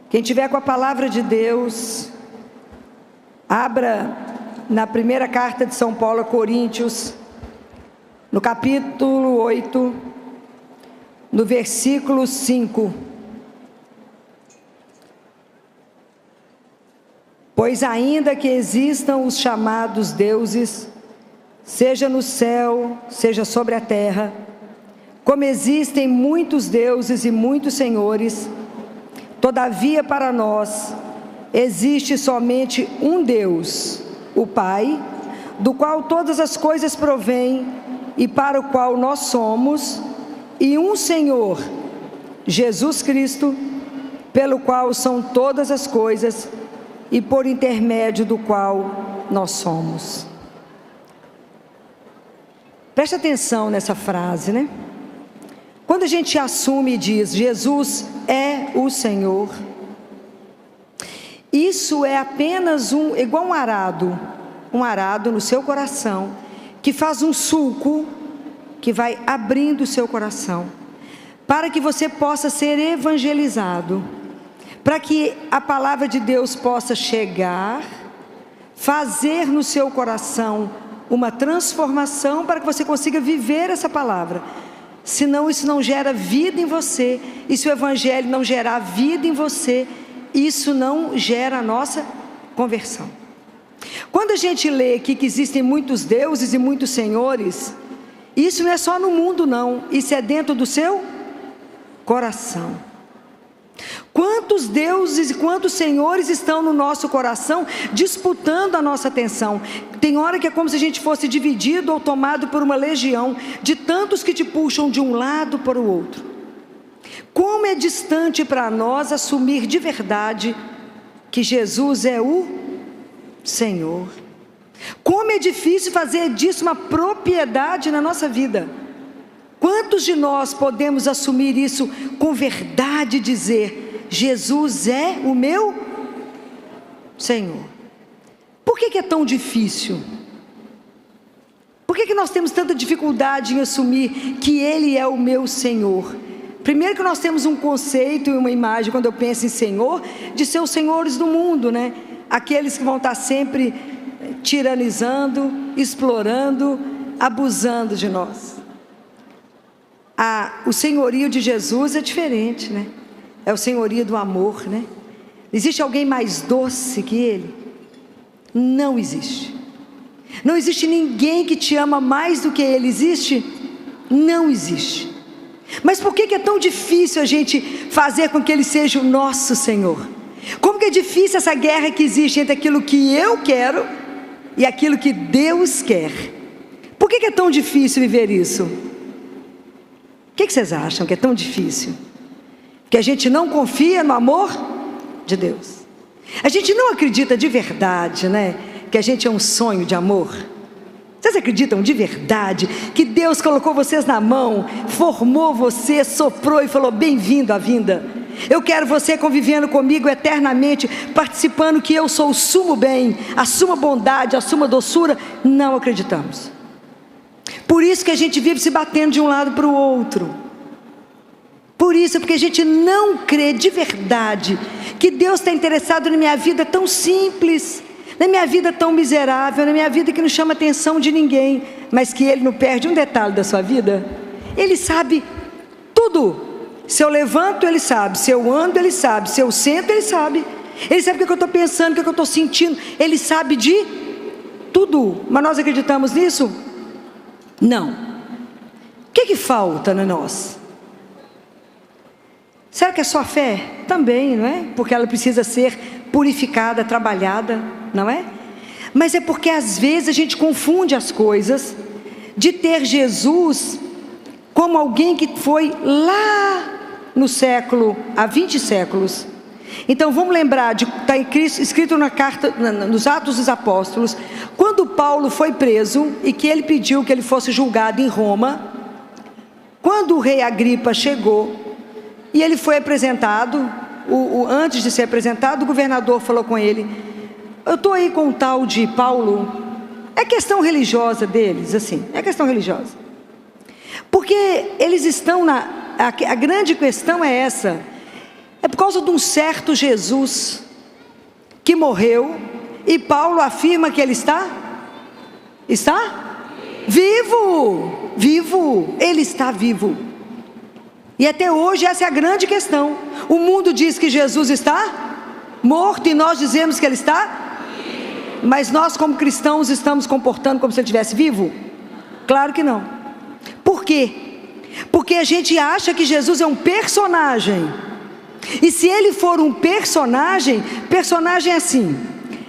Quem tiver com a palavra de Deus, abra na primeira carta de São Paulo a Coríntios, no capítulo 8, no versículo 5. Pois ainda que existam os chamados deuses, seja no céu, seja sobre a terra, como existem muitos deuses e muitos senhores, todavia para nós existe somente um Deus, o Pai, do qual todas as coisas provêm e para o qual nós somos, e um Senhor, Jesus Cristo, pelo qual são todas as coisas e por intermédio do qual nós somos. Preste atenção nessa frase, né? Quando a gente assume e diz, Jesus é o Senhor, isso é apenas igual um arado no seu coração, que faz um sulco, que vai abrindo o seu coração, para que você possa ser evangelizado, para que a palavra de Deus possa chegar, fazer no seu coração uma transformação, para que você consiga viver essa palavra. Senão isso não gera vida em você, e se o evangelho não gerar vida em você, isso não gera a nossa conversão. Quando a gente lê aqui que existem muitos deuses e muitos senhores, isso não é só no mundo não, isso é dentro do seu coração. Quantos deuses e quantos senhores estão no nosso coração disputando a nossa atenção? Tem hora que é como se a gente fosse dividido ou tomado por uma legião de tantos que te puxam de um lado para o outro. Como é distante para nós assumir de verdade que Jesus é o Senhor. Como é difícil fazer disso uma propriedade na nossa vida. Quantos de nós podemos assumir isso com verdade e dizer, Jesus é o meu Senhor? Por que é tão difícil? Por que nós temos tanta dificuldade em assumir que Ele é o meu Senhor? Primeiro que nós temos um conceito e uma imagem, quando eu penso em Senhor, de ser os senhores do mundo, né? Aqueles que vão estar sempre tiranizando, explorando, abusando de nós. O senhorio de Jesus é diferente, né? É o senhorio do amor, né? Existe alguém mais doce que Ele? Não existe. Não existe ninguém que te ama mais do que Ele. Existe? Não existe. Mas por que é tão difícil a gente fazer com que Ele seja o nosso Senhor? Como que é difícil essa guerra que existe entre aquilo que eu quero e aquilo que Deus quer? Por que é tão difícil viver isso? O que vocês acham que é tão difícil? Que a gente não confia no amor de Deus. A gente não acredita de verdade, né? Que a gente é um sonho de amor. Vocês acreditam de verdade que Deus colocou vocês na mão, formou você, soprou e falou, bem-vindo à vinda. Eu quero você convivendo comigo eternamente, participando que eu sou o sumo bem, a suma bondade, a suma doçura. Não acreditamos. Por isso que a gente vive se batendo de um lado para o outro. Por isso, porque a gente não crê de verdade que Deus está interessado na minha vida tão simples, na minha vida tão miserável, na minha vida que não chama atenção de ninguém, mas que Ele não perde um detalhe da sua vida. Ele sabe tudo. Se eu levanto, Ele sabe. Se eu ando, Ele sabe. Se eu sento, Ele sabe. Ele sabe o que eu estou pensando, o que eu estou sentindo. Ele sabe de tudo. Mas nós acreditamos nisso? Não. O que falta em nós? Será que é só fé? Também, não é? Porque ela precisa ser purificada, trabalhada, não é? Mas é porque às vezes a gente confunde as coisas, de ter Jesus como alguém que foi lá no século, há 20 séculos. Então vamos lembrar, está escrito na carta, nos Atos dos Apóstolos, quando Paulo foi preso e que ele pediu que ele fosse julgado em Roma, quando o rei Agripa chegou e ele foi apresentado, antes de ser apresentado, o governador falou com ele, eu estou aí com o tal de Paulo, é questão religiosa deles, assim, é questão religiosa, porque eles estão a grande questão é essa, É por causa de um certo Jesus que morreu, e Paulo afirma que ele está vivo, vivo, ele está vivo. E até hoje essa é a grande questão. O mundo diz que Jesus está morto e nós dizemos que ele está vivo. Mas nós como cristãos estamos comportando como se ele estivesse vivo? Claro que não. Por quê? Porque a gente acha que Jesus é um personagem. E se ele for um personagem é assim: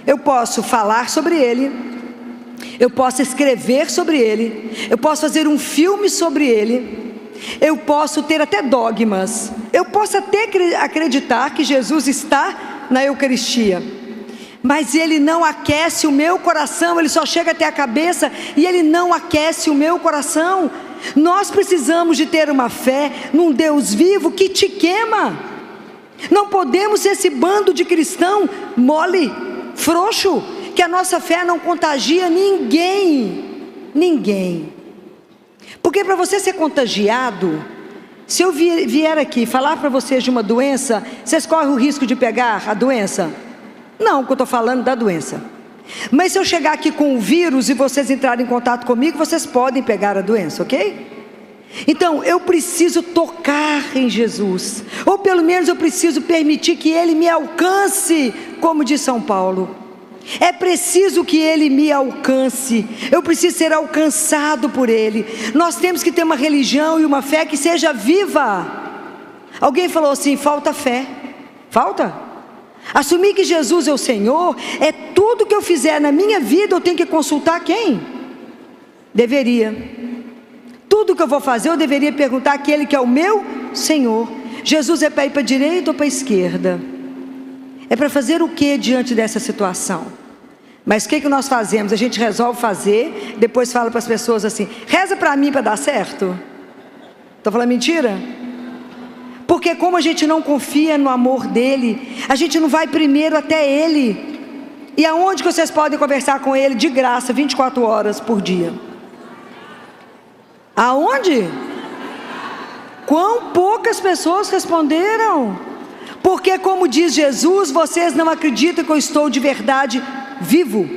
eu posso falar sobre ele, eu posso escrever sobre ele, eu posso fazer um filme sobre ele, eu posso ter até dogmas, eu posso até acreditar que Jesus está na Eucaristia, mas ele não aquece o meu coração, ele só chega até a cabeça e ele não aquece o meu coração. Nós precisamos de ter uma fé num Deus vivo que te queima. Não podemos ser esse bando de cristão mole, frouxo, que a nossa fé não contagia ninguém. Porque para você ser contagiado, se eu vier aqui falar para vocês de uma doença, vocês correm o risco de pegar a doença? Não, porque eu estou falando da doença. Mas se eu chegar aqui com o vírus e vocês entrarem em contato comigo, vocês podem pegar a doença, ok? Então eu preciso tocar em Jesus, ou pelo menos eu preciso permitir que ele me alcance, como diz São Paulo. É preciso que ele me alcance, eu preciso ser alcançado por ele. Nós temos que ter uma religião e uma fé que seja viva. Alguém falou assim: falta fé. Falta? Assumir que Jesus é o Senhor, é tudo que eu fizer na minha vida eu tenho que consultar quem? Deveria. Tudo que eu vou fazer eu deveria perguntar àquele que é o meu Senhor. Jesus é para ir para a direita ou para a esquerda? É para fazer o que diante dessa situação? Mas o que nós fazemos? A gente resolve fazer, depois fala para as pessoas assim: reza para mim para dar certo. Estou falando mentira? Porque como a gente não confia no amor dele, a gente não vai primeiro até ele. E aonde que vocês podem conversar com ele de graça, 24 horas por dia? Aonde? Quão poucas pessoas responderam. Porque como diz Jesus, vocês não acreditam que eu estou de verdade vivo.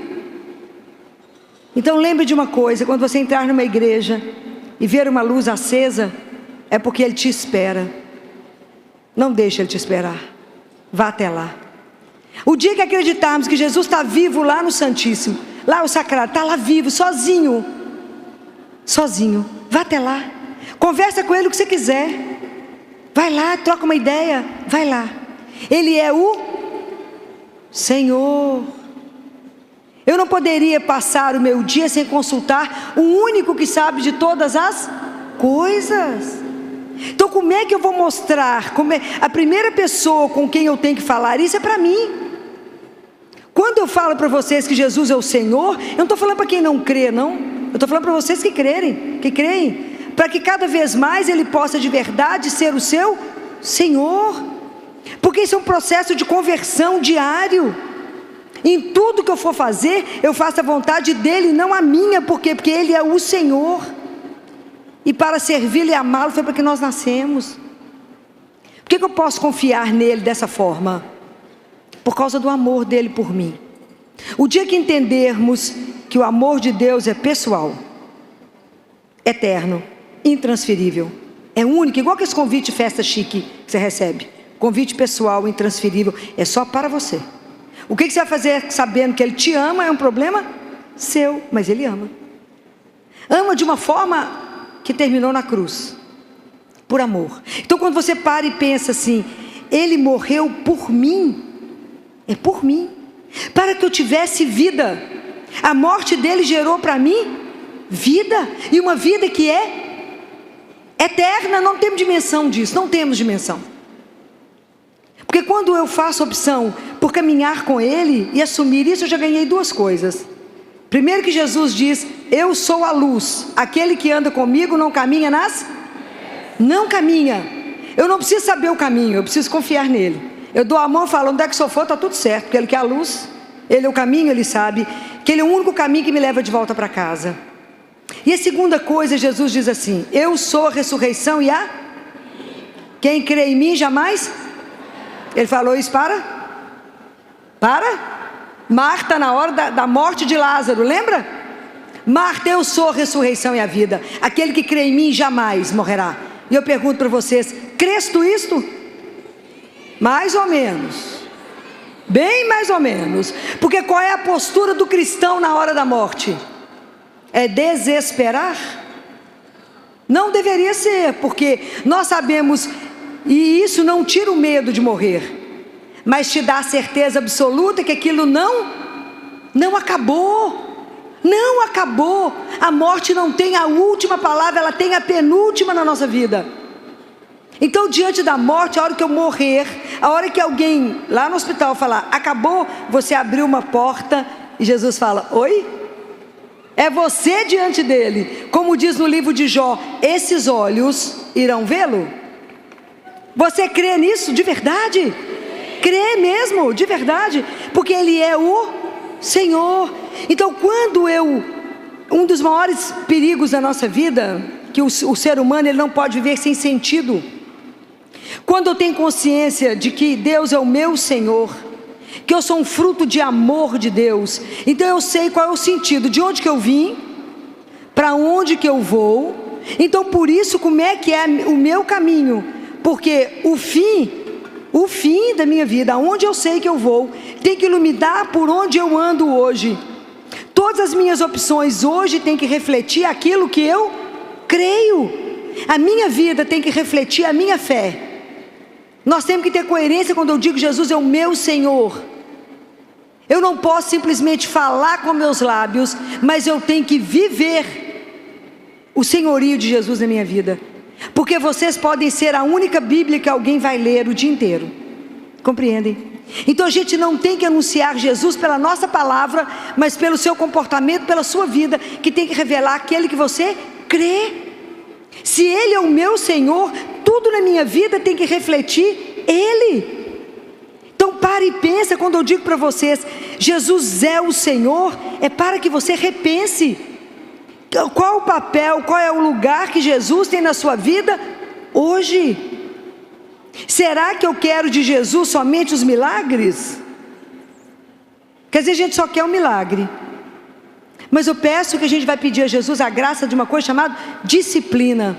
Então lembre de uma coisa: quando você entrar numa igreja e ver uma luz acesa, é porque ele te espera. Não deixe ele te esperar, vá até lá. O dia que acreditarmos que Jesus está vivo lá no Santíssimo, lá o Sacrário, está lá vivo, sozinho, vá até lá, conversa com ele o que você quiser, vai lá, troca uma ideia, vai lá. Ele é o Senhor. Eu não poderia passar o meu dia sem consultar o único que sabe de todas as coisas. Então como é que eu vou mostrar? A primeira pessoa com quem eu tenho que falar isso é para mim. Quando eu falo para vocês que Jesus é o Senhor, eu não estou falando para quem não crê, não. Eu estou falando para vocês que creem, para que cada vez mais ele possa de verdade ser o seu Senhor. Porque isso é um processo de conversão diário. Em tudo que eu for fazer, eu faço a vontade dele, não a minha. Por quê? Porque ele é o Senhor. E para servi-lo e amá-lo foi para que nós nascemos. Por que eu posso confiar nele dessa forma? Por causa do amor dele por mim. O dia que entendermos que o amor de Deus é pessoal, eterno, intransferível, é único, igual que esse convite de festa chique que você recebe. Convite pessoal, intransferível, é só para você. O que você vai fazer sabendo que ele te ama é um problema seu, mas ele ama. Ama de uma forma que terminou na cruz, por amor. Então quando você para e pensa assim: ele morreu por mim, é por mim, para que eu tivesse vida. A morte dele gerou para mim vida, e uma vida que é eterna. Não temos dimensão disso, não temos dimensão. Porque quando eu faço opção por caminhar com ele e assumir isso, eu já ganhei duas coisas. Primeiro que Jesus diz: eu sou a luz, aquele que anda comigo não caminha não caminha. Eu não preciso saber o caminho, eu preciso confiar nele. Eu dou a mão e falo: onde é que eu for, está tudo certo, porque ele quer a luz, ele é o caminho, ele sabe que ele é o único caminho que me leva de volta para casa. E a segunda coisa, Jesus diz assim: eu sou a ressurreição e a... quem crê em mim jamais... Ele falou isso para Marta na hora da morte de Lázaro, lembra? Marta, eu sou a ressurreição e a vida. Aquele que crê em mim jamais morrerá. E eu pergunto para vocês, crês tu isto? Mais ou menos. Bem mais ou menos. Porque qual é a postura do cristão na hora da morte? É desesperar? Não deveria ser, porque nós sabemos, e isso não tira o medo de morrer, mas te dá a certeza absoluta que aquilo não acabou. Não acabou. A morte não tem a última palavra, ela tem a penúltima na nossa vida. Então, diante da morte, a hora que eu morrer, a hora que alguém lá no hospital falar, acabou, você abriu uma porta e Jesus fala, oi? É você diante dele. Como diz no livro de Jó, esses olhos irão vê-lo? Você crê nisso de verdade? Crê mesmo, de verdade? Porque ele é o Senhor. Então, quando um dos maiores perigos da nossa vida, que o ser humano ele não pode viver sem sentido. Quando eu tenho consciência de que Deus é o meu Senhor, que eu sou um fruto de amor de Deus, então eu sei qual é o sentido, de onde que eu vim, para onde que eu vou. Então por isso, como é que é o meu caminho? Porque o fim da minha vida, aonde eu sei que eu vou, tem que iluminar por onde eu ando hoje. Todas as minhas opções hoje têm que refletir aquilo que eu creio. A minha vida tem que refletir a minha fé. Nós temos que ter coerência quando eu digo Jesus é o meu Senhor. Eu não posso simplesmente falar com meus lábios, mas eu tenho que viver o senhorio de Jesus na minha vida. Porque vocês podem ser a única Bíblia que alguém vai ler o dia inteiro. Compreendem? Então a gente não tem que anunciar Jesus pela nossa palavra, mas pelo seu comportamento, pela sua vida, que tem que revelar aquele que você crê. Se Ele é o meu Senhor, tudo na minha vida tem que refletir Ele. Então pare e pensa quando eu digo para vocês, Jesus é o Senhor, é para que você repense. Qual o papel, qual é o lugar que Jesus tem na sua vida hoje? Será que eu quero de Jesus somente os milagres? Quer dizer, a gente só quer um milagre. Mas eu peço que a gente vai pedir a Jesus a graça de uma coisa chamada disciplina.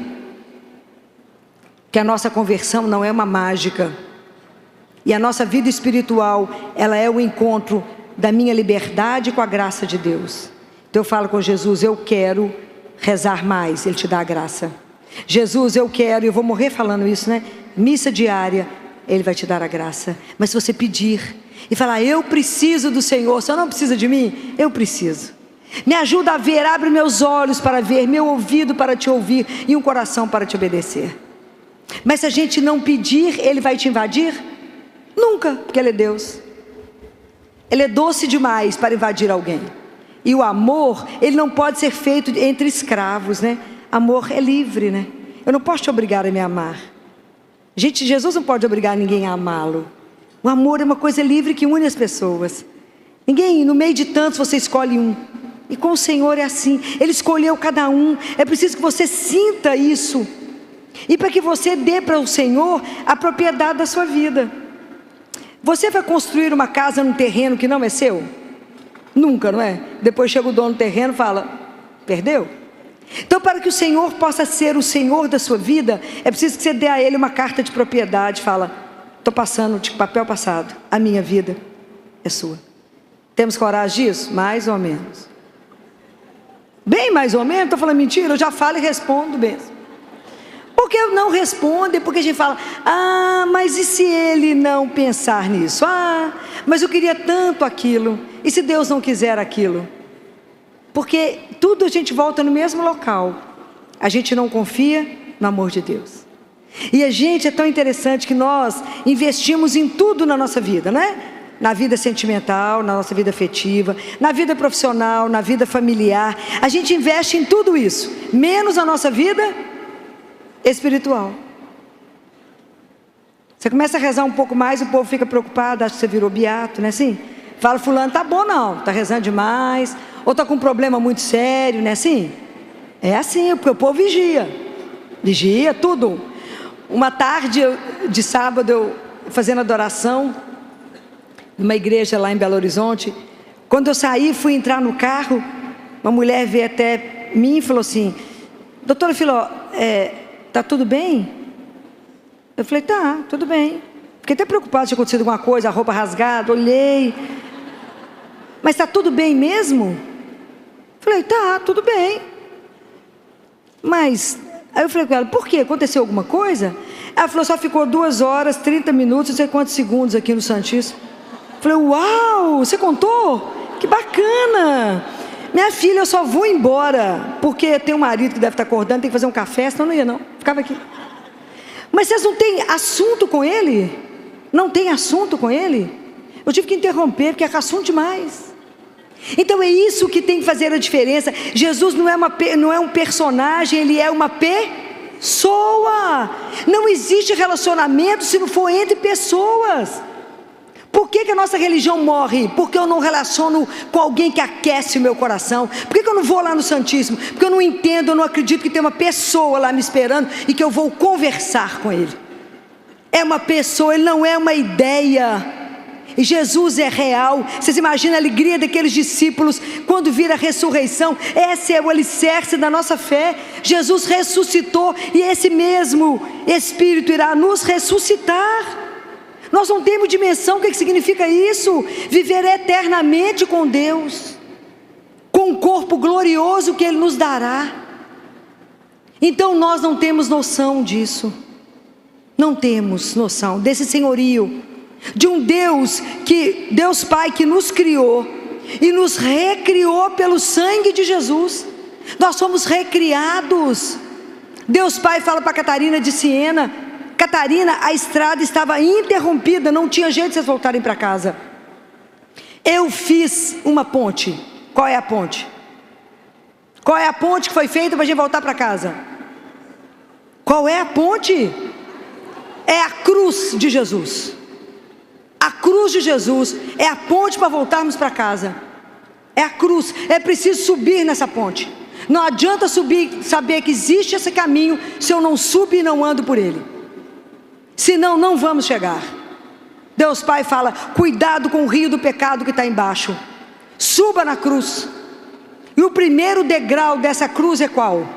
Que a nossa conversão não é uma mágica. E a nossa vida espiritual, ela é o encontro da minha liberdade com a graça de Deus. Então eu falo com Jesus, eu quero rezar mais, Ele te dá a graça. Jesus, eu quero, eu vou morrer falando isso, né? Missa diária, Ele vai te dar a graça. Mas se você pedir e falar, eu preciso do Senhor, o Senhor não precisa de mim? Eu preciso. Me ajuda a ver, abre meus olhos para ver, meu ouvido para te ouvir e um coração para te obedecer. Mas se a gente não pedir, Ele vai te invadir? Nunca, porque Ele é Deus. Ele é doce demais para invadir alguém. E o amor, ele não pode ser feito entre escravos, né? Amor é livre, né? Eu não posso te obrigar a me amar. Gente, Jesus não pode obrigar ninguém a amá-lo. O amor é uma coisa livre que une as pessoas. Ninguém, no meio de tantos, você escolhe um. E com o Senhor é assim, Ele escolheu cada um. É preciso que você sinta isso. E para que você dê para o Senhor a propriedade da sua vida. Você vai construir uma casa num terreno que não é seu? Nunca, não é? Depois chega o dono do terreno e fala, perdeu? Então para que o Senhor possa ser o Senhor da sua vida, é preciso que você dê a Ele uma carta de propriedade. Fala, estou passando de papel passado, a minha vida é sua. Temos coragem disso? Mais ou menos. Bem mais ou menos, estou falando mentira? Eu já falo e respondo mesmo. Porque eu não respondo, porque a gente fala, mas e se ele não pensar nisso? Mas eu queria tanto aquilo, e se Deus não quiser aquilo? Porque tudo a gente volta no mesmo local. A gente não confia no amor de Deus. E a gente é tão interessante que nós investimos em tudo na nossa vida, né? Na vida sentimental, na nossa vida afetiva, na vida profissional, na vida familiar. A gente investe em tudo isso, menos a nossa vida espiritual. Você começa a rezar um pouco mais, o povo fica preocupado, acha que você virou beato, não é assim? Fala, fulano, tá bom não, tá rezando demais, ou tá com um problema muito sério, não é assim? É assim, porque o povo vigia tudo. Uma tarde de sábado eu fazendo adoração, numa igreja lá em Belo Horizonte. Quando eu saí, fui entrar no carro, uma mulher veio até mim e falou assim: doutora Filó, tá tudo bem? Eu falei: tá, tudo bem. Fiquei até preocupado se tinha acontecido alguma coisa, a roupa rasgada, olhei. Mas tá tudo bem mesmo? Falei: tá, tudo bem. Mas, aí eu falei com ela: por quê? Aconteceu alguma coisa? Ela falou: só ficou 2 horas, 30 minutos, não sei quantos segundos aqui no Santíssimo. Falei: uau, você contou? Que bacana. Minha filha, eu só vou embora, porque tem um marido que deve estar acordando, tem que fazer um café, senão não ia não, ficava aqui. Mas vocês não têm assunto com ele? Não tem assunto com ele? Eu tive que interromper, porque é assunto demais. Então é isso que tem que fazer a diferença. Jesus não é um personagem, ele é uma pessoa. Não existe relacionamento se não for entre pessoas. Por que a nossa religião morre? Porque eu não relaciono com alguém que aquece o meu coração. Por que eu não vou lá no Santíssimo? Porque eu não entendo, eu não acredito que tem uma pessoa lá me esperando e que eu vou conversar com ele. É uma pessoa, ele não é uma ideia. E Jesus é real. Vocês imaginam a alegria daqueles discípulos quando vir a ressurreição? Esse é o alicerce da nossa fé. Jesus ressuscitou e esse mesmo Espírito irá nos ressuscitar. Nós não temos dimensão do que significa isso. Viver eternamente com Deus, com um corpo glorioso que Ele nos dará. Então nós não temos noção disso. Não temos noção desse senhorio, de um Deus Pai que nos criou e nos recriou pelo sangue de Jesus. Nós somos recriados. Deus Pai fala para Catarina de Siena: Catarina, a estrada estava interrompida, não tinha jeito de vocês voltarem para casa. Eu fiz uma ponte. Qual é a ponte? Qual é a ponte que foi feita para a gente voltar para casa? Qual é a ponte? É a cruz de Jesus. A cruz de Jesus é a ponte para voltarmos para casa. É a cruz. É preciso subir nessa ponte. Não adianta saber que existe esse caminho se eu não subo e não ando por ele. Senão não vamos chegar. Deus Pai fala: cuidado com o rio do pecado que está embaixo. Suba na cruz. E o primeiro degrau dessa cruz é qual?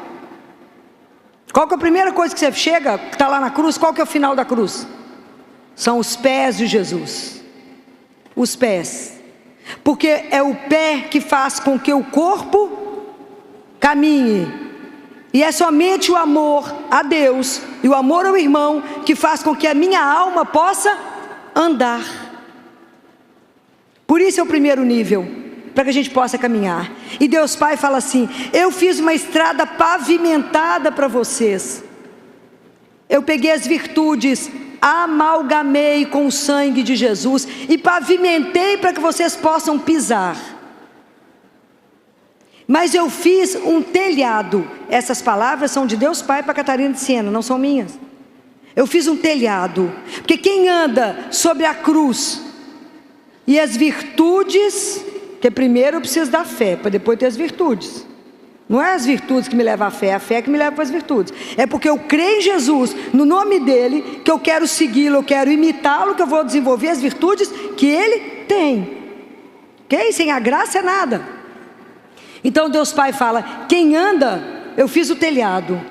Qual que é a primeira coisa que você chega, que está lá na cruz? Qual que é o final da cruz? São os pés de Jesus. Os pés. Porque é o pé que faz com que o corpo caminhe. E é somente o amor a Deus e o amor ao irmão que faz com que a minha alma possa andar. Por isso é o primeiro nível, para que a gente possa caminhar. E Deus Pai fala assim: eu fiz uma estrada pavimentada para vocês. Eu peguei as virtudes, amalgamei com o sangue de Jesus e pavimentei para que vocês possam pisar. Mas eu fiz um telhado. Essas palavras são de Deus Pai para Catarina de Siena, não são minhas. Eu fiz um telhado, porque quem anda sobre a cruz e as virtudes, que primeiro eu preciso da fé, para depois ter as virtudes. Não é as virtudes que me levam à fé, é a fé que me leva para as virtudes. É porque eu creio em Jesus, no nome dele, que eu quero segui-lo, eu quero imitá-lo, que eu vou desenvolver as virtudes que ele tem. Ok? Sem a graça é nada. Então Deus Pai fala: quem anda, eu fiz o telhado.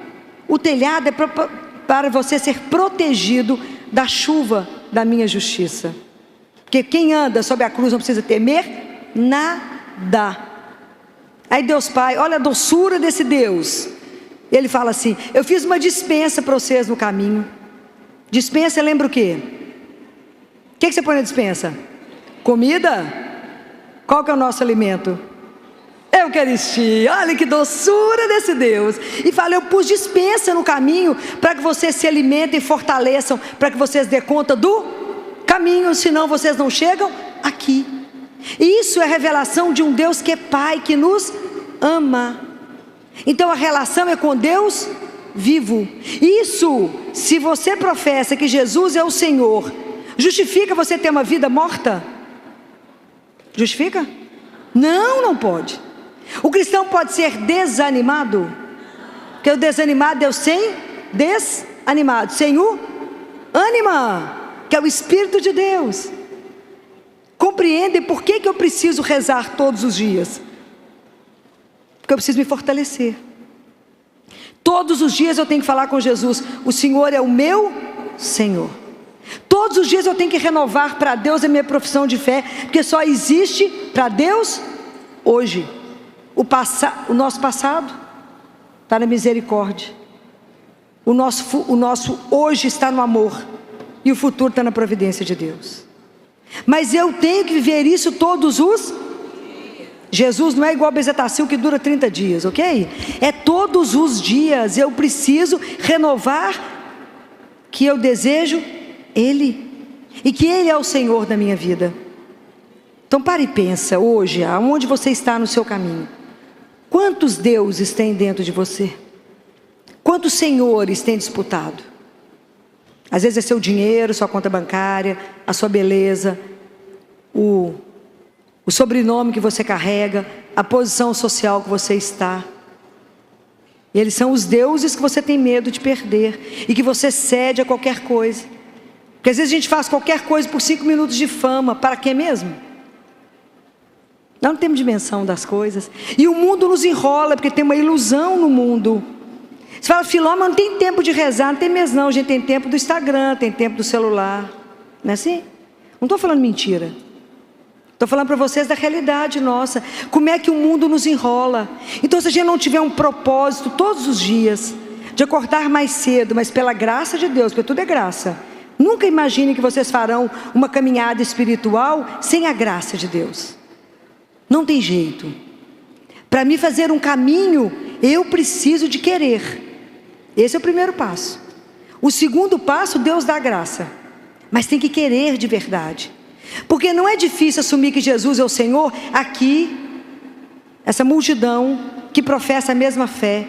O telhado é para você ser protegido da chuva da minha justiça. Porque quem anda sob a cruz não precisa temer nada. Aí Deus Pai, olha a doçura desse Deus. Ele fala assim: eu fiz uma dispensa para vocês no caminho. Dispensa, lembra o quê? O que você põe na dispensa? Comida? Qual que é o nosso alimento? Eucaristia. Olha que doçura desse Deus. E fala: eu pus dispensa no caminho para que vocês se alimentem e fortaleçam, para que vocês dêem conta do caminho, senão vocês não chegam aqui. E isso é a revelação de um Deus que é Pai, que nos ama. Então a relação é com Deus vivo. Isso, se você professa que Jesus é o Senhor, justifica você ter uma vida morta? Justifica? Não, não pode. O cristão pode ser desanimado? Porque o desanimado é o sem desanimado, sem o ânima. que é o Espírito de Deus. Compreendem por que eu preciso rezar todos os dias? Porque eu preciso me fortalecer. Todos os dias eu tenho que falar com Jesus: o Senhor é o meu Senhor. Todos os dias eu tenho que renovar para Deus a minha profissão de fé, porque só existe para Deus hoje. O nosso passado está na misericórdia, o nosso hoje está no amor, e o futuro está na providência de Deus. Mas eu tenho que viver isso todos os... Jesus não é igual a bezetacil que dura 30 dias, ok? É todos os dias. Eu preciso renovar que eu desejo Ele, e que Ele é o Senhor da minha vida. Então pare e pensa hoje, aonde você está no seu caminho. Quantos deuses tem dentro de você? Quantos senhores tem disputado? Às vezes é seu dinheiro, sua conta bancária, a sua beleza, o sobrenome que você carrega, a posição social que você está. E eles são os deuses que você tem medo de perder, e que você cede a qualquer coisa. Porque às vezes a gente faz qualquer coisa por 5 minutos de fama. Para quê mesmo? Nós não temos dimensão das coisas. E o mundo nos enrola, porque tem uma ilusão no mundo. Você fala: Filó, mas não tem tempo de rezar. Não tem mesmo não, a gente tem tempo do Instagram, tem tempo do celular. Não é assim? Não estou falando mentira. Estou falando para vocês da realidade nossa. Como é que o mundo nos enrola. Então, se a gente não tiver um propósito todos os dias, de acordar mais cedo, mas pela graça de Deus, porque tudo é graça. Nunca imagine que vocês farão uma caminhada espiritual sem a graça de Deus. Não tem jeito. Para mim fazer um caminho, eu preciso de querer. Esse é o primeiro passo. O segundo passo, Deus dá graça. Mas tem que querer de verdade. Porque não é difícil assumir que Jesus é o Senhor. Aqui, essa multidão que professa a mesma fé,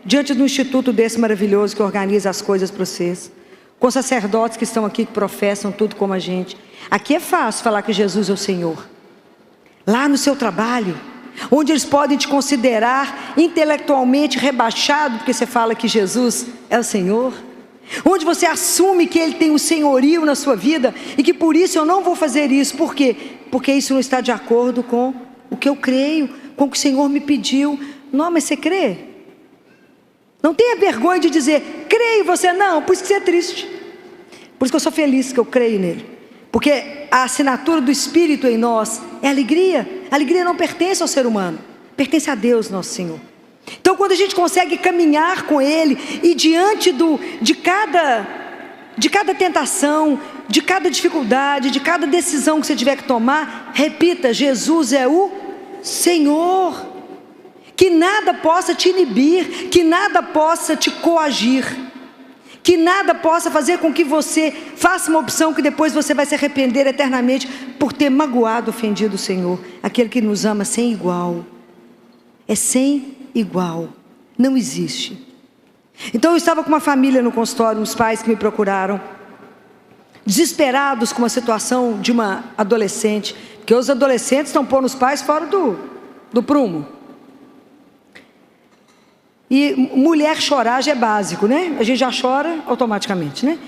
diante de um instituto desse maravilhoso que organiza as coisas para vocês, com sacerdotes que estão aqui que professam tudo como a gente. Aqui é fácil falar que Jesus é o Senhor. Lá no seu trabalho, onde eles podem te considerar intelectualmente rebaixado, porque você fala que Jesus é o Senhor, onde você assume que Ele tem o senhorio na sua vida, e que por isso eu não vou fazer isso. Por quê? Porque isso não está de acordo com o que eu creio, com o que o Senhor me pediu. Não, mas você crê? Não tenha vergonha de dizer: creio, você não, por isso que você é triste. Por isso que eu sou feliz que eu creio nele. Porque a assinatura do Espírito em nós é alegria. A alegria não pertence ao ser humano, pertence a Deus, nosso Senhor. Então, quando a gente consegue caminhar com Ele, e diante de cada tentação, de cada dificuldade, de cada decisão que você tiver que tomar, repita: Jesus é o Senhor. Que nada possa te inibir, que nada possa te coagir, que nada possa fazer com que você faça uma opção que depois você vai se arrepender eternamente por ter magoado, ofendido o Senhor, aquele que nos ama sem igual. É sem igual, não existe. Então eu estava com uma família no consultório, uns pais que me procuraram, desesperados com a situação de uma adolescente, porque os adolescentes estão pondo os pais fora do prumo. E mulher chorar já é básico, né? A gente já chora automaticamente, né?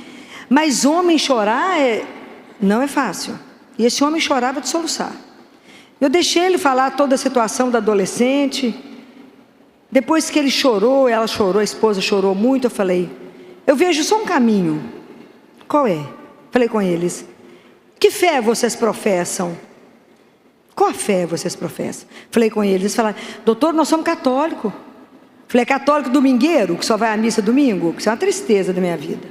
Mas homem chorar não é fácil. E esse homem chorava de soluçar. Eu deixei ele falar toda a situação da adolescente. Depois que ele chorou, ela chorou, a esposa chorou muito, eu falei: eu vejo só um caminho. Qual é? Falei com eles: que fé vocês professam? Qual a fé vocês professam? Falei com eles, eles falaram: doutor, nós somos católicos. Falei: católico domingueiro, que só vai à missa domingo? Que isso é uma tristeza da minha vida.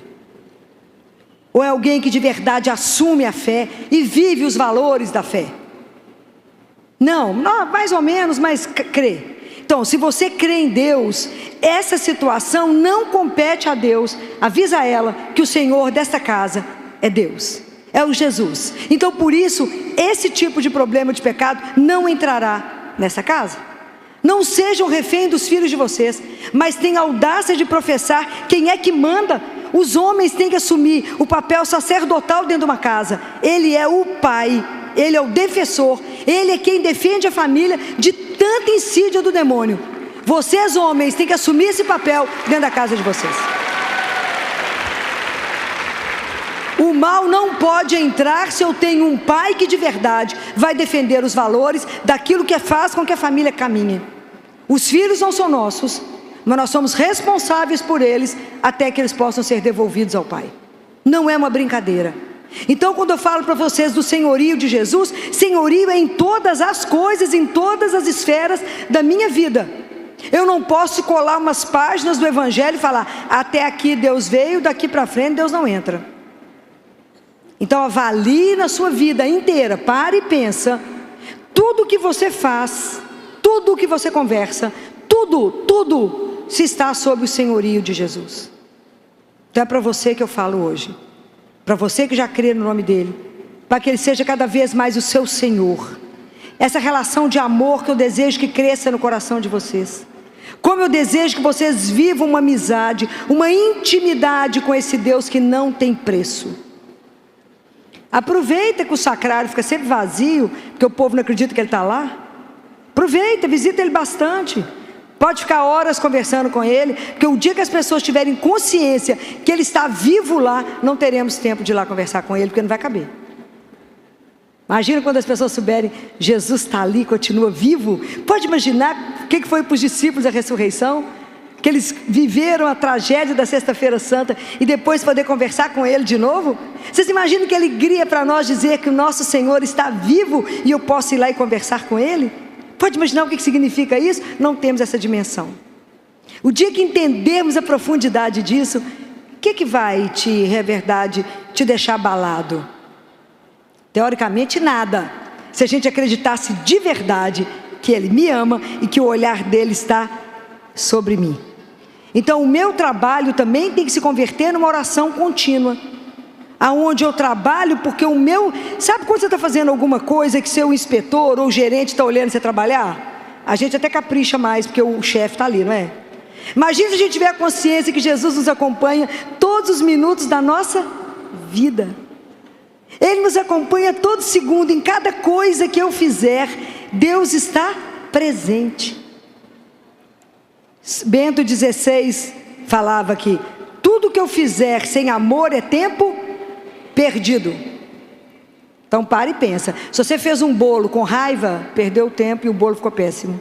Ou é alguém que de verdade assume a fé e vive os valores da fé? Não, mais ou menos, mas crê. Então, se você crê em Deus, essa situação não compete a Deus. Avisa a ela que o Senhor desta casa é Deus, é o Jesus. Então, por isso, esse tipo de problema de pecado não entrará nessa casa. Não sejam refém dos filhos de vocês, mas tenham audácia de professar quem é que manda. Os homens têm que assumir o papel sacerdotal dentro de uma casa. Ele é o pai, ele é o defensor, ele é quem defende a família de tanta insídia do demônio. Vocês, homens, têm que assumir esse papel dentro da casa de vocês. O mal não pode entrar se eu tenho um pai que de verdade vai defender os valores daquilo que faz com que a família caminhe. Os filhos não são nossos, mas nós somos responsáveis por eles até que eles possam ser devolvidos ao pai. Não é uma brincadeira. Então, quando eu falo para vocês do senhorio de Jesus, senhorio é em todas as coisas, em todas as esferas da minha vida. Eu não posso colar umas páginas do Evangelho e falar, até aqui Deus veio, daqui para frente Deus não entra. Então avalie na sua vida inteira, pare e pensa, tudo que você faz, tudo que você conversa, tudo se está sob o senhorio de Jesus. Então é para você que eu falo hoje, para você que já crê no nome dele, para que ele seja cada vez mais o seu Senhor. Essa relação de amor que eu desejo que cresça no coração de vocês. Como eu desejo que vocês vivam uma amizade, uma intimidade com esse Deus que não tem preço. Aproveita que o sacrário fica sempre vazio, porque o povo não acredita que ele está lá. Aproveita, visita ele bastante. Pode ficar horas conversando com ele, porque o dia que as pessoas tiverem consciência que ele está vivo lá, não teremos tempo de ir lá conversar com ele, porque não vai caber. Imagina quando as pessoas souberem, Jesus está ali, continua vivo. Pode imaginar o que foi para os discípulos a ressurreição? Que eles viveram a tragédia da sexta-feira santa e depois poder conversar com ele de novo? Vocês imaginam que alegria para nós dizer que o nosso Senhor está vivo e eu posso ir lá e conversar com ele? Pode imaginar o que significa isso? Não temos essa dimensão. O dia que entendermos a profundidade disso, o que vai verdade, te deixar abalado? Teoricamente nada, se a gente acreditasse de verdade que ele me ama e que o olhar dele está sobre mim. Então o meu trabalho também tem que se converter numa oração contínua, aonde eu trabalho, porque o meu... Sabe quando você está fazendo alguma coisa que seu inspetor ou gerente está olhando você trabalhar? A gente até capricha mais, porque o chefe está ali, não é? Imagina se a gente tiver a consciência que Jesus nos acompanha todos os minutos da nossa vida. Ele nos acompanha todo segundo, em cada coisa que eu fizer, Deus está presente. Bento XVI falava que tudo que eu fizer sem amor é tempo perdido. Então para e pensa, se você fez um bolo com raiva, perdeu o tempo e o bolo ficou péssimo.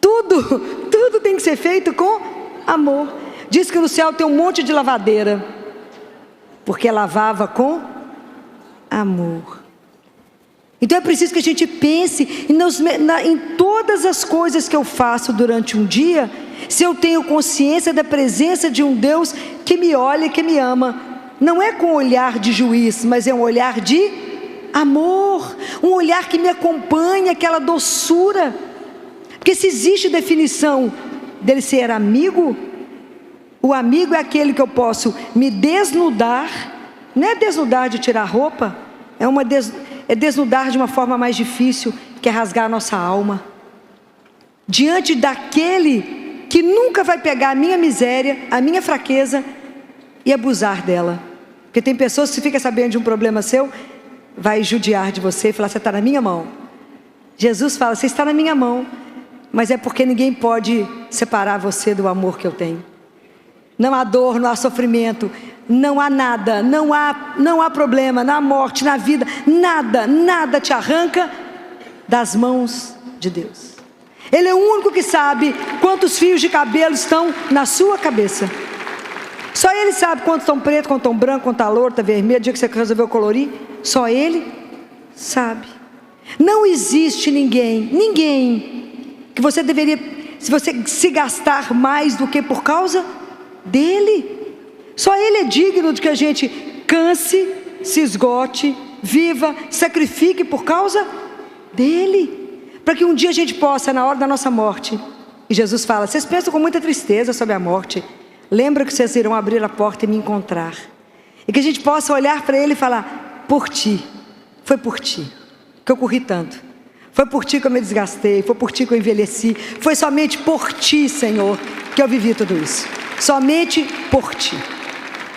Tudo tem que ser feito com amor. Diz que no céu tem um monte de lavadeira, porque lavava com amor. Então é preciso que a gente pense em todas as coisas que eu faço durante um dia, se eu tenho consciência da presença de um Deus que me olha e que me ama. Não é com um olhar de juiz, mas é um olhar de amor, um olhar que me acompanha, aquela doçura. Porque se existe definição dele ser amigo, o amigo é aquele que eu posso me desnudar. Não é desnudar de tirar roupa, é desnudar de uma forma mais difícil, que é rasgar a nossa alma diante daquele que nunca vai pegar a minha miséria, a minha fraqueza e abusar dela. Porque tem pessoas que, se fica sabendo de um problema seu, vai judiar de você e falar, você está na minha mão. Jesus fala, você está na minha mão, mas é porque ninguém pode separar você do amor que eu tenho. Não há dor, não há sofrimento, não há nada, não há problema, na morte, na vida, nada te arranca das mãos de Deus. Ele é o único que sabe quantos fios de cabelo estão na sua cabeça. Só Ele sabe quantos estão pretos, quantos estão brancos, quantos estão louro, está vermelho, o dia que você resolveu colorir. Só Ele sabe. Não existe ninguém que você deveria, se você se gastar mais do que por causa dele. Só Ele é digno de que a gente canse, se esgote, viva, sacrifique por causa dele, para que um dia a gente possa, na hora da nossa morte, e Jesus fala, vocês pensam com muita tristeza sobre a morte, lembra que vocês irão abrir a porta e me encontrar, e que a gente possa olhar para Ele e falar, por ti, foi por ti que eu corri tanto, foi por ti que eu me desgastei, foi por ti que eu envelheci, foi somente por ti, Senhor, que eu vivi tudo isso, somente por ti.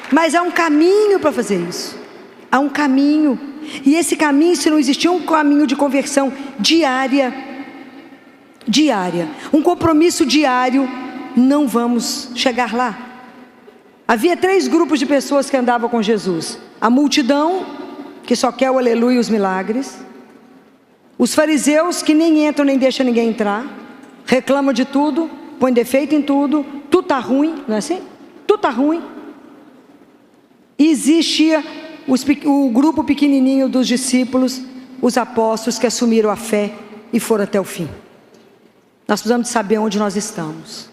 Mas há um caminho para fazer isso, há um caminho, e esse caminho, se não existir um caminho de conversão diária, um compromisso diário, não vamos chegar lá. Havia 3 grupos de pessoas que andavam com Jesus: a multidão, que só quer o aleluia e os milagres; os fariseus, que nem entram nem deixam ninguém entrar, reclamam de tudo, põem defeito em tudo, tudo está ruim, não é assim? Tudo está ruim. E existia o grupo pequenininho dos discípulos, os apóstolos, que assumiram a fé e foram até o fim. Nós precisamos de saber onde nós estamos,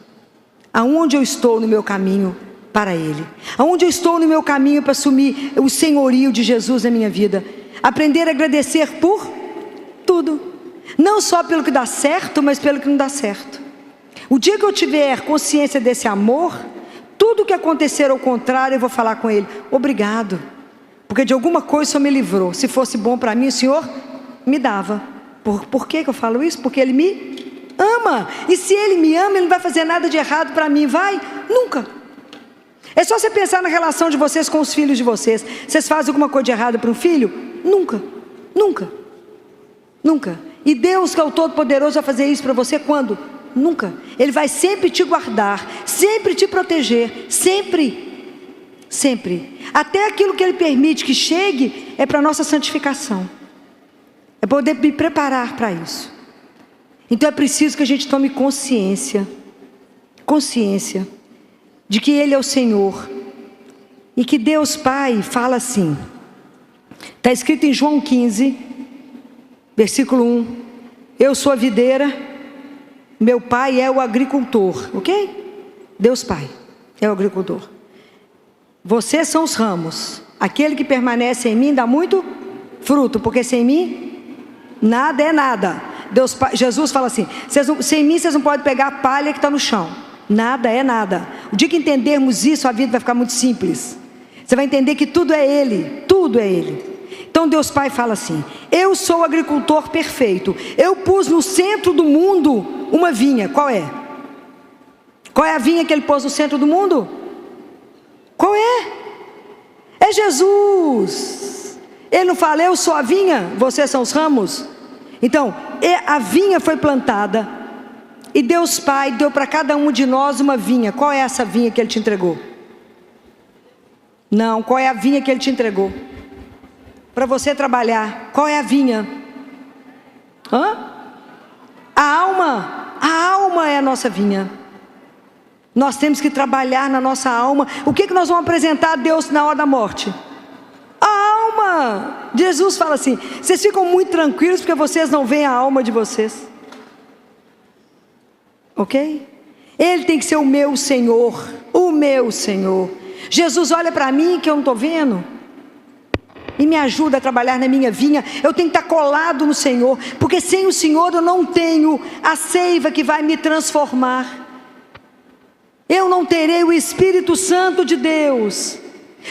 aonde eu estou no meu caminho para Ele, aonde eu estou no meu caminho para assumir o senhorio de Jesus na minha vida. Aprender a agradecer por tudo, não só pelo que dá certo, mas pelo que não dá certo. O dia que eu tiver consciência desse amor, tudo que acontecer ao contrário, eu vou falar com Ele: obrigado, porque de alguma coisa o Senhor me livrou. Se fosse bom para mim, o Senhor me dava. Por que eu falo isso? Porque Ele me ama, e se Ele me ama, Ele não vai fazer nada de errado para mim, vai? Nunca. É só você pensar na relação de vocês com os filhos de vocês. Vocês fazem alguma coisa de errado para um filho? Nunca, nunca, nunca. E Deus, que é o Todo-Poderoso, vai fazer isso para você quando? Nunca. Ele vai sempre te guardar, sempre te proteger, sempre, sempre. Até aquilo que Ele permite que chegue é para a nossa santificação, é poder me preparar para isso. Então é preciso que a gente tome consciência de que Ele é o Senhor, e que Deus Pai fala assim, está escrito em João 15, versículo 1, eu sou a videira, meu Pai é o agricultor, ok? Deus Pai é o agricultor, vocês são os ramos, aquele que permanece em mim dá muito fruto, porque sem mim nada é nada. Jesus fala assim, sem mim vocês não podem pegar a palha que está no chão, nada é nada. O dia que entendermos isso, a vida vai ficar muito simples. Você vai entender que tudo é Ele, tudo é Ele. Então Deus Pai fala assim, eu sou o agricultor perfeito, eu pus no centro do mundo uma vinha. Qual é? Qual é a vinha que Ele pôs no centro do mundo? Qual é? É Jesus. Ele não fala, eu sou a vinha, vocês são os ramos. Então, a vinha foi plantada, e Deus Pai deu para cada um de nós uma vinha. Qual é essa vinha que Ele te entregou? Não, qual é a vinha que Ele te entregou? Para você trabalhar, qual é a vinha? A alma é a nossa vinha. Nós temos que trabalhar na nossa alma. O que nós vamos apresentar a Deus na hora da morte? A alma. Jesus fala assim, vocês ficam muito tranquilos porque vocês não veem a alma de vocês. Ok? Ele tem que ser o meu Senhor, o meu Senhor. Jesus olha para mim que eu não estou vendo e me ajuda a trabalhar na minha vinha. Eu tenho que estar colado no Senhor, porque sem o Senhor eu não tenho a seiva que vai me transformar. Eu não terei o Espírito Santo de Deus,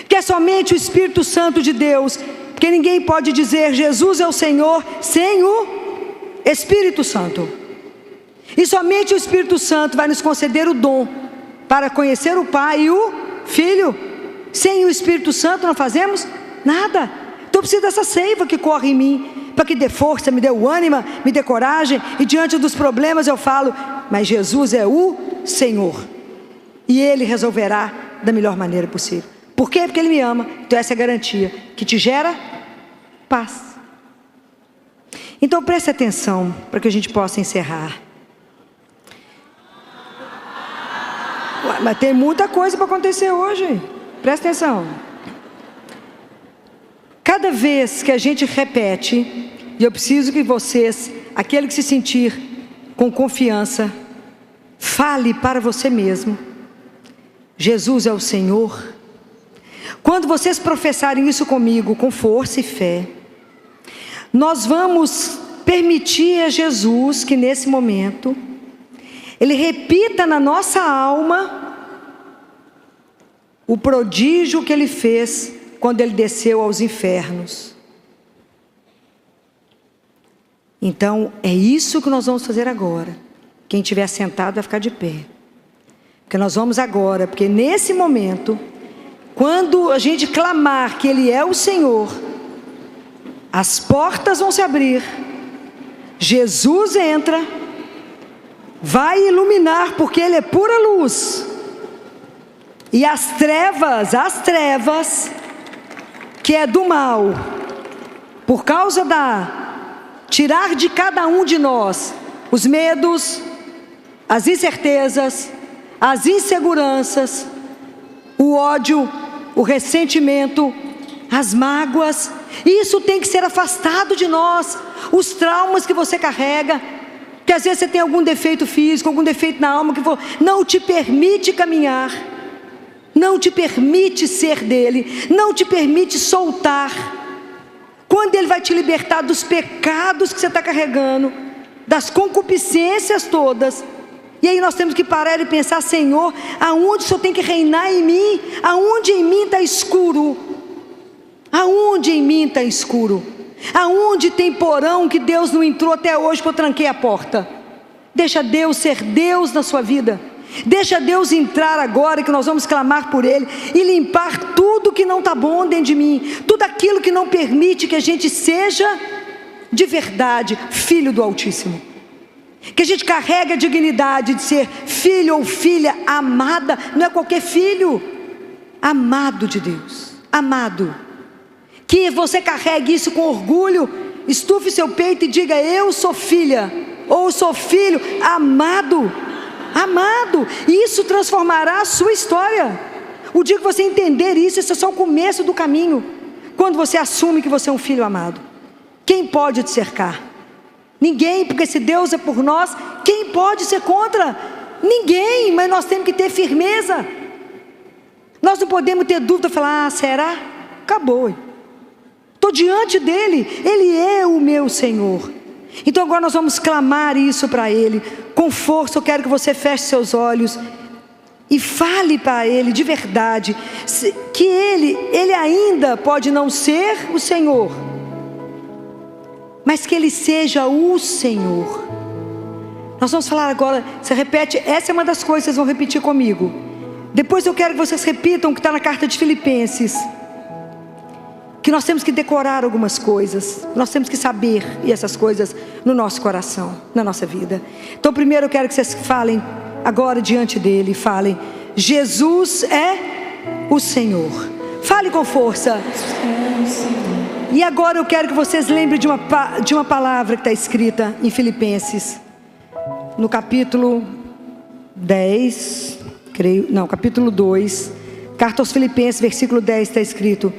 que é somente o Espírito Santo de Deus, porque ninguém pode dizer Jesus é o Senhor sem o Espírito Santo. E somente o Espírito Santo vai nos conceder o dom para conhecer o Pai e o Filho. Sem o Espírito Santo não fazemos nada. Então eu preciso dessa seiva que corre em mim, para que dê força, me dê o ânimo, me dê coragem, e diante dos problemas eu falo, mas Jesus é o Senhor, e Ele resolverá da melhor maneira possível. Por quê? Porque Ele me ama. Então essa é a garantia que te gera paz. Então preste atenção, para que a gente possa encerrar. Mas tem muita coisa para acontecer hoje, presta atenção. Cada vez que a gente repete, e eu preciso que vocês, aquele que se sentir com confiança, fale para você mesmo, Jesus é o Senhor. Quando vocês professarem isso comigo, com força e fé, nós vamos permitir a Jesus que nesse momento Ele repita na nossa alma o prodígio que Ele fez quando Ele desceu aos infernos. Então é isso que nós vamos fazer agora. Quem estiver sentado vai ficar de pé, porque nós vamos agora, porque nesse momento, quando a gente clamar que Ele é o Senhor, as portas vão se abrir, Jesus entra, vai iluminar, porque Ele é pura luz. E as trevas, que é do mal, por causa tirar de cada um de nós os medos, as incertezas, as inseguranças, o ódio, o ressentimento, as mágoas. Isso tem que ser afastado de nós. Os traumas que você carrega, que às vezes você tem algum defeito físico, algum defeito na alma, que não te permite caminhar, não te permite ser dele, não te permite soltar. Quando ele vai te libertar dos pecados que você está carregando, das concupiscências todas, e aí nós temos que parar e pensar: Senhor, aonde o Senhor tem que reinar em mim? Aonde em mim está escuro? Aonde em mim está escuro? Aonde tem porão que Deus não entrou até hoje que eu tranquei a porta? Deixa Deus ser Deus na sua vida. Deixa Deus entrar agora, que nós vamos clamar por Ele e limpar tudo que não está bom dentro de mim, tudo aquilo que não permite que a gente seja de verdade filho do Altíssimo, que a gente carregue a dignidade de ser filho ou filha amada. Não é qualquer filho, amado de Deus, amado. Que você carregue isso com orgulho, estufe seu peito e diga: eu sou filha, ou sou filho amado. Amado, isso transformará a sua história. O dia que você entender isso, esse é só o começo do caminho. Quando você assume que você é um filho amado, quem pode te cercar? Ninguém, porque se Deus é por nós, quem pode ser contra? Ninguém. Mas nós temos que ter firmeza. Nós não podemos ter dúvida, falar: será? Acabou, estou diante dele, ele é o meu Senhor. Então agora nós vamos clamar isso para Ele, com força. Eu quero que você feche seus olhos e fale para Ele de verdade, que Ele ainda pode não ser o Senhor, mas que Ele seja o Senhor. Nós vamos falar agora, você repete, essa é uma das coisas que vocês vão repetir comigo. Depois eu quero que vocês repitam o que está na carta de Filipenses, que nós temos que decorar algumas coisas, nós temos que saber essas coisas no nosso coração, na nossa vida. Então primeiro eu quero que vocês falem agora diante dele, falem: Jesus é o Senhor. Fale com força. E agora eu quero que vocês lembrem de uma palavra que está escrita em Filipenses, no capítulo 10, capítulo 2, carta aos Filipenses, versículo 10, está escrito: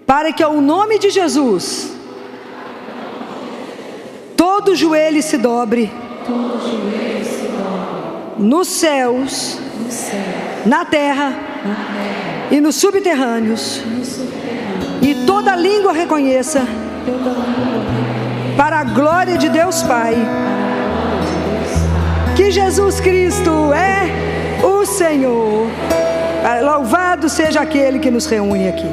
para que ao nome de Jesus todo joelho se dobre, nos céus, na terra e nos subterrâneos, e toda língua reconheça, para a glória de Deus Pai, que Jesus Cristo é o Senhor. Louvado seja aquele que nos reúne aqui.